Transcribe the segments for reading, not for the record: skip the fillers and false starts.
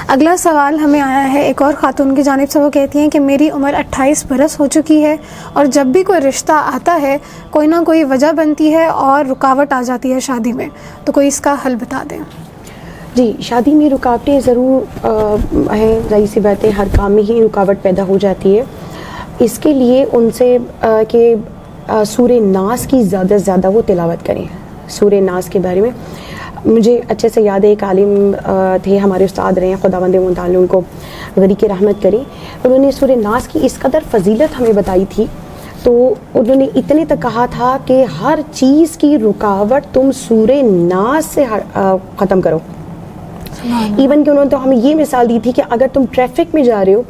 اگلا سوال ہمیں آیا ہے ایک اور خاتون کی جانب سے. وہ کہتی ہیں کہ میری عمر 28 برس ہو چکی ہے اور جب بھی کوئی رشتہ آتا ہے کوئی نہ کوئی وجہ بنتی ہے اور رکاوٹ آ جاتی ہے شادی میں, تو کوئی اس کا حل بتا دیں. جی, شادی میں رکاوٹیں ضرور ہیں, ظاہر سی بات ہے, ہر کام میں ہی رکاوٹ پیدا ہو جاتی ہے. اس کے لیے ان سے کہ سورہ ناس کی زیادہ سے زیادہ وہ تلاوت کریں. سورہ ناس کے بارے میں مجھے اچھے سے یاد ہے, ایک عالم تھے ہمارے استاد رہے ہیں, خداوند متعال ان کو غریق رحمت کرے, انہوں نے سورہ ناس کی اس قدر فضیلت ہمیں بتائی تھی. تو انہوں نے اتنے تک کہا تھا کہ ہر چیز کی رکاوٹ تم سورہ ناس سے ختم کرو. ایون کہ انہوں نے تو ہمیں یہ مثال دی تھی کہ اگر تم ٹریفک میں جا رہے ہو,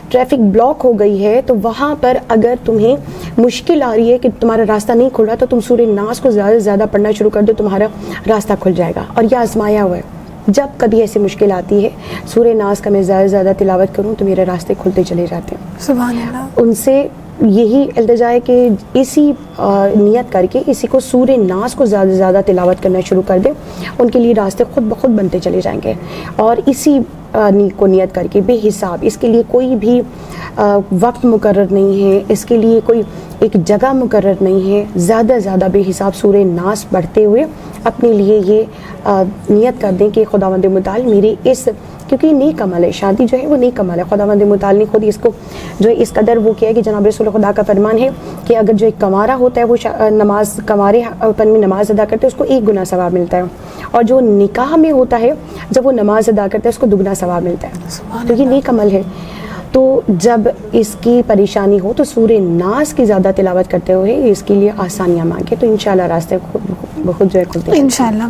ٹریفک بلاک ہو گئی ہے, تو وہاں پر اگر تمہیں مشکل آ رہی ہے کہ تمہارا راستہ نہیں کھل رہا, تو تم سورہ ناس کو زیادہ سے زیادہ پڑھنا شروع کر دو, تمہارا راستہ کھل جائے گا. اور یہ آزمایا ہوا ہے, جب کبھی ایسی مشکل آتی ہے سورہ ناس کا میں زیادہ سے زیادہ تلاوت کروں تو میرے راستے کھلتے چلے جاتے ہیں. سبحان اللہ. ان سے یہی التجا ہے کہ اسی نیت کر کے اسی کو سورہ ناس کو زیادہ سے زیادہ تلاوت کرنا شروع کر دیں, ان کے لیے راستے خود بخود بنتے چلے جائیں گے. اور اسی کو نیت کر کے بے حساب, اس کے لیے کوئی بھی وقت مقرر نہیں ہے, اس کے لیے کوئی ایک جگہ مقرر نہیں ہے, زیادہ زیادہ بے حساب سورہ ناس پڑھتے ہوئے اپنے لیے یہ نیت کر دیں کہ خداوند متعال میرے اس, کیونکہ نیک عمل ہے, شادی جو ہے وہ نیک عمل ہے. خداوند متعال نے خود اس کو جو ہے اس قدر وہ کیا ہے کہ جناب رسول خدا کا فرمان ہے کہ اگر جو ایک کنوارا ہوتا ہے وہ نماز کنوارے پن میں نماز ادا کرتا ہے اس کو 1 گنا ثواب ملتا ہے, اور جو نکاح میں ہوتا ہے جب وہ نماز ادا کرتا ہے اس کو 2 گنا ثواب ملتا ہے. تو یہ نیک عمل ہے. تو جب اس کی پریشانی ہو تو سورہ ناس کی زیادہ تلاوت کرتے ہوئے اس کے لیے آسانیاں مانگے, تو انشاءاللہ راستے بخود جو ہے کھلتے ہیں. انشاءاللہ.